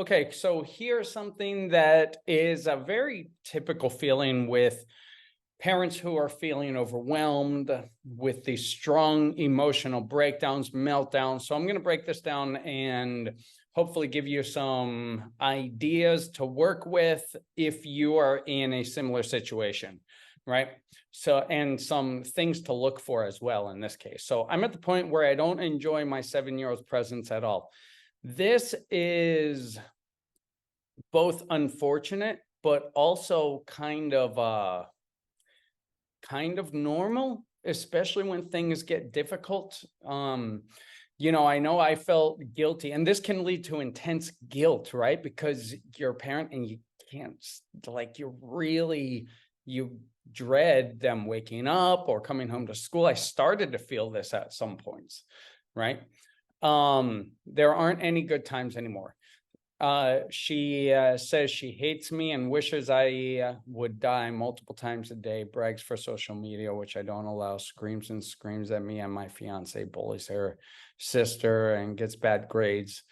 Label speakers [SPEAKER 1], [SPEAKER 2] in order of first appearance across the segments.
[SPEAKER 1] Okay, so here's something that is a very typical feeling with parents who are feeling overwhelmed with these strong emotional breakdowns, meltdowns. So I'm going to break this down and hopefully give you some ideas to work with if you are in a similar situation, right? So, and some things to look for as well in this case. So I'm at the point where I don't enjoy my 7-year-old's presence at all. This is both unfortunate, but also kind of normal, especially when things get difficult. I know I felt guilty, and this can lead to intense guilt, right? Because you're a parent and you can't, like, you dread them waking up or coming home to school. I started to feel this at some points, right? There aren't any good times anymore. She says she hates me and wishes I would die multiple times a day, brags for social media, which I don't allow, screams and screams at me and my fiance, bullies her sister, and gets bad grades.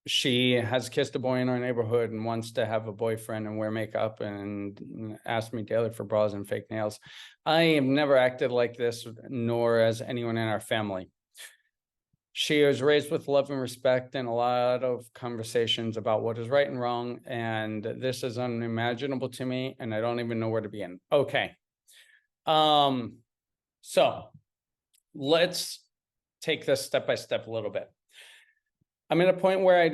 [SPEAKER 1] She has kissed a boy in our neighborhood and wants to have a boyfriend and wear makeup and ask me daily for bras and fake nails. I have never acted like this, nor as anyone in our family. She was raised with love and respect and a lot of conversations about what is right and wrong. And this is unimaginable to me, and I don't even know where to begin. Okay. So let's take this step by step a little bit. I'm at a point where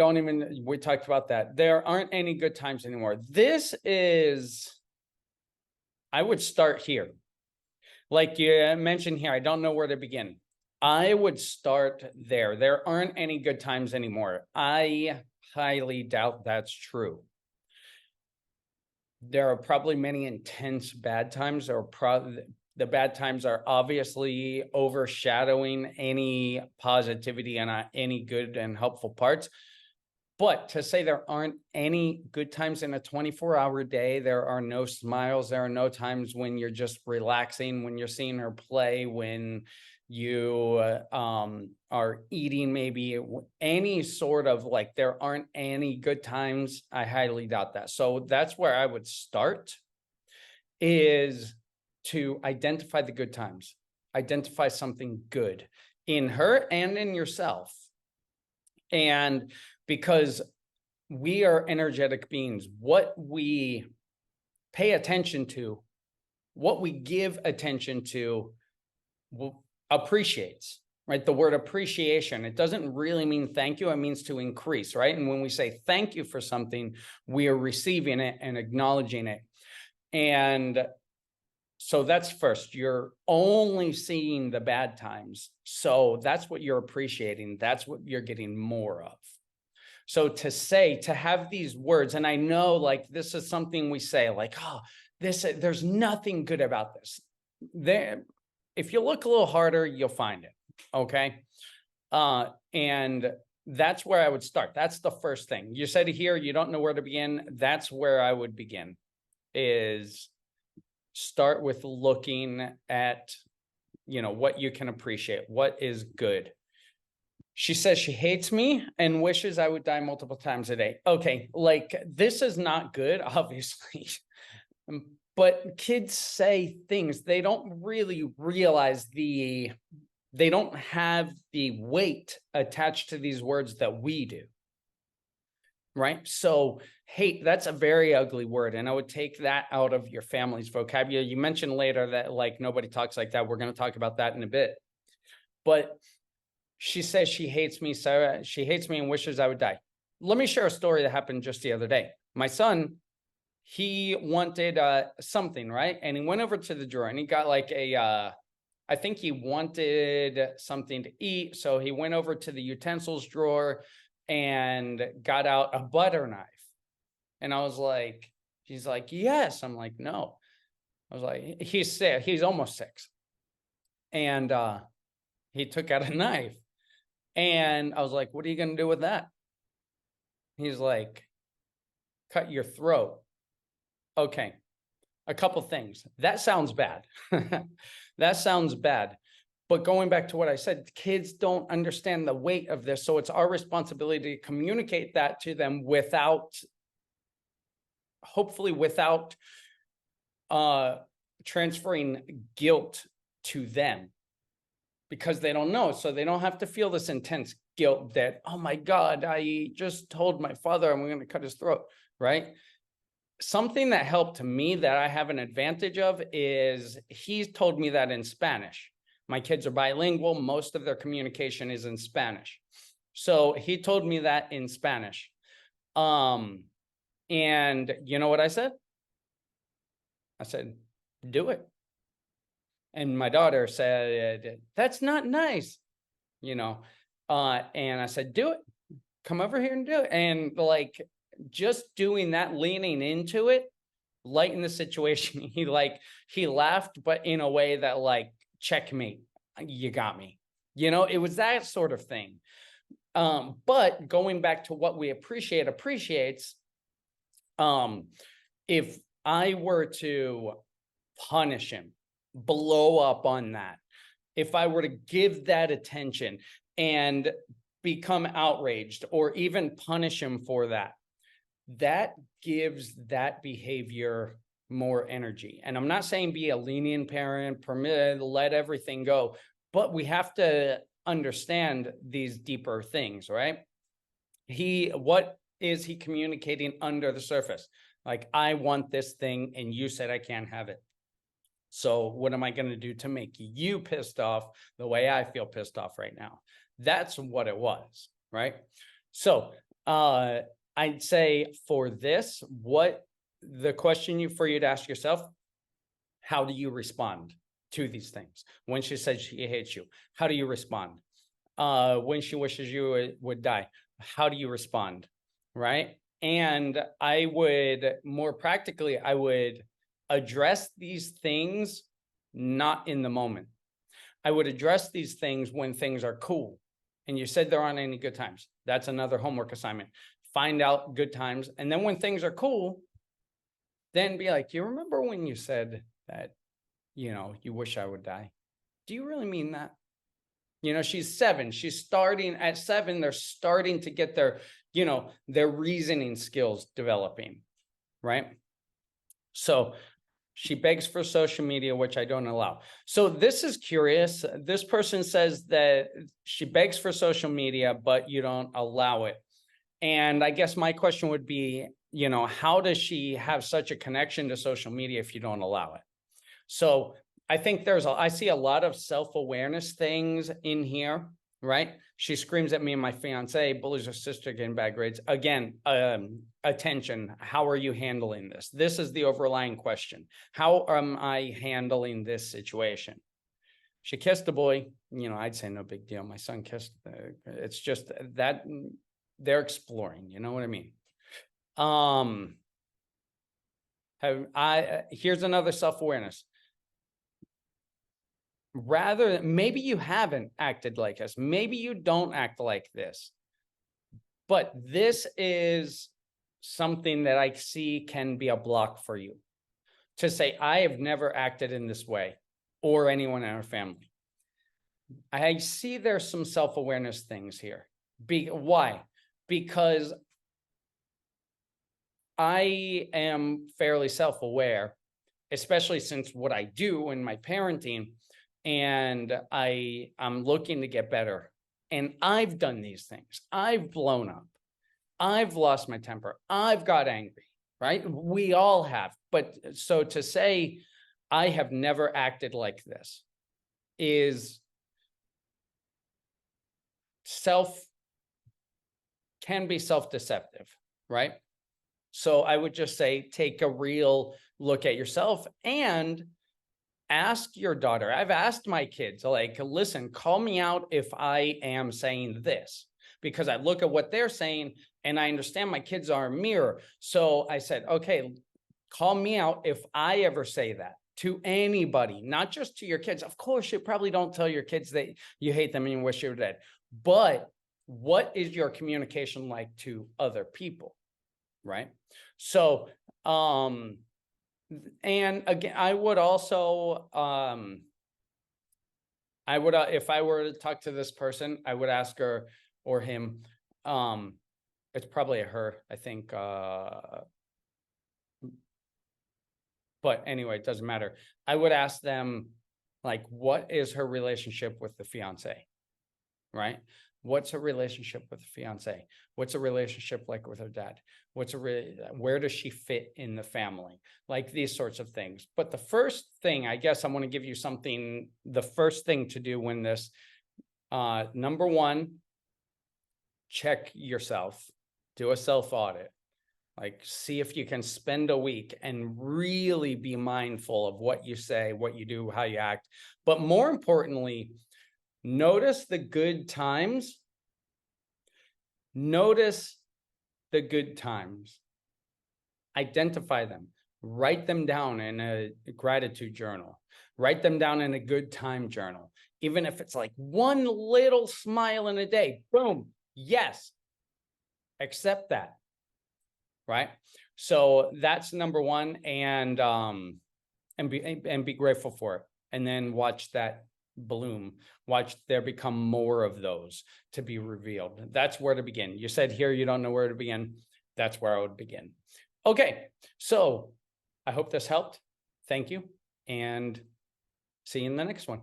[SPEAKER 1] we talked about that. There aren't any good times anymore. I would start here. Like you mentioned here, I don't know where to begin. I would start there. There aren't any good times anymore. I highly doubt that's true. There are probably many intense bad times, the bad times are obviously overshadowing any positivity and any good and helpful parts. But to say there aren't any good times in a 24-hour day, there are no smiles, there are no times when you're just relaxing, when you're seeing her play, when you are eating, maybe any sort of, like, there aren't any good times. I highly doubt that. So that's where I would start, is to identify the good times, identify something good in her and in yourself. And because we are energetic beings, what we pay attention to, what we give attention to, appreciates, right? The word appreciation, it doesn't really mean thank you. It means to increase, right? And when we say thank you for something, we are receiving it and acknowledging it. And so that's first. You're only seeing the bad times. So that's what you're appreciating. That's what you're getting more of. So to have these words, and I know, like, this is something we say, like, oh, there's nothing good about this. If you look a little harder, you'll find it. Okay. And that's where I would start. That's the first thing. You said here, you don't know where to begin. That's where I would begin, is start with looking at, what you can appreciate, what is good. She says she hates me and wishes I would die multiple times a day. Okay, like, this is not good, obviously. But kids say things, they don't really realize they don't have the weight attached to these words that we do. Right? So hate, that's a very ugly word. And I would take that out of your family's vocabulary. You mentioned later that, like, nobody talks like that. We're going to talk about that in a bit. But she says she hates me. So she hates me and wishes I would die. Let me share a story that happened just the other day. My son, he wanted something, right? And he went over to the drawer and he got like I think he wanted something to eat. So he went over to the utensils drawer and got out a butter knife. And I was like, he's like, yes. I'm like, no. I was like, he's almost 6. And he took out a knife. And I was like, what are you going to do with that? He's like, cut your throat. Okay. A couple things. That sounds bad. That sounds bad. But going back to what I said, kids don't understand the weight of this. So it's our responsibility to communicate that to them hopefully without transferring guilt to them, because they don't know. So they don't have to feel this intense guilt that, oh my God, I just told my father I'm going to cut his throat, right? Something that helped me that I have an advantage of is he's told me that in Spanish. My kids are bilingual. Most of their communication is in Spanish. So he told me that in Spanish. And you know what I said? I said, do it. And my daughter said, that's not nice, and I said, do it. Come over here and do it. And like, just doing that, leaning into it, lighten the situation. He laughed, but in a way that like, checkmate, you got me. It was that sort of thing. But going back to what we appreciates, if I were to punish him, blow up on that, if I were to give that attention and become outraged or even punish him for that, that gives that behavior more energy. And I'm not saying be a lenient parent, let everything go, but we have to understand these deeper things, right? What is he communicating under the surface? Like, I want this thing and you said I can't have it. So what am I going to do to make you pissed off the way I feel pissed off right now? That's what it was, right? So I'd say for this, the question for you to ask yourself, how do you respond to these things? When she says she hates you, how do you respond? When she wishes you would die, how do you respond, right? And I would address these things not in the moment. I would address these things when things are cool. And you said there aren't any good times. That's another homework assignment. Find out good times. And then when things are cool, then be like, you remember when you said that, you wish I would die? Do you really mean that? She's 7. She's starting at 7. They're starting to get their reasoning skills developing, right? So she begs for social media, which I don't allow. So this is curious. This person says that she begs for social media, but you don't allow it. And I guess my question would be, how does she have such a connection to social media if you don't allow it? So I think I see a lot of self-awareness things in here, right? She screams at me and my fiance, bullies her sister, getting bad grades. Again, attention. How are you handling this? This is the overlying question. How am I handling this situation? She kissed a boy. I'd say no big deal. My son kissed. It's just that they're exploring. You know what I mean? Here's another self-awareness. Maybe you haven't acted like us. Maybe you don't act like this. But this is something that I see can be a block for you. To say, I have never acted in this way, or anyone in our family. I see there's some self-awareness things here. Why? Because I am fairly self-aware, especially since what I do in my parenting, and I'm looking to get better. And I've done these things. I've blown up. I've lost my temper. I've got angry, right? We all have. But so to say, I have never acted like this is can be self-deceptive, right? So I would just say, take a real look at yourself and ask your daughter. I've asked my kids, like, listen, call me out if I am saying this, because I look at what they're saying and I understand my kids are a mirror. So I said, okay, call me out if I ever say that to anybody, not just to your kids. Of course, you probably don't tell your kids that you hate them and you wish you were dead. But what is your communication like to other people, right? So, and again, I would also I would, if I were to talk to this person, I would ask her or him, it's probably a her, I think, but anyway, it doesn't matter. I would ask them, like, what is her relationship with the fiance? Right? What's her relationship with the fiance? What's a relationship like with her dad? Where does she fit in the family? Like these sorts of things. But the first thing, I guess I want to give you something, the first thing to do when this, number one, check yourself, do a self audit. Like, see if you can spend a week and really be mindful of what you say, what you do, how you act. But more importantly, notice the good times. Notice the good times. Identify them. Write them down in a gratitude journal. Write them down in a good time journal. Even if it's like one little smile in a day, boom, yes, accept that. Right? So that's number one, and be grateful for it, and then watch that bloom. Watch there become more of those to be revealed. That's where to begin. You said here you don't know where to begin. That's where I would begin. Okay, so I hope this helped. Thank you, and see you in the next one.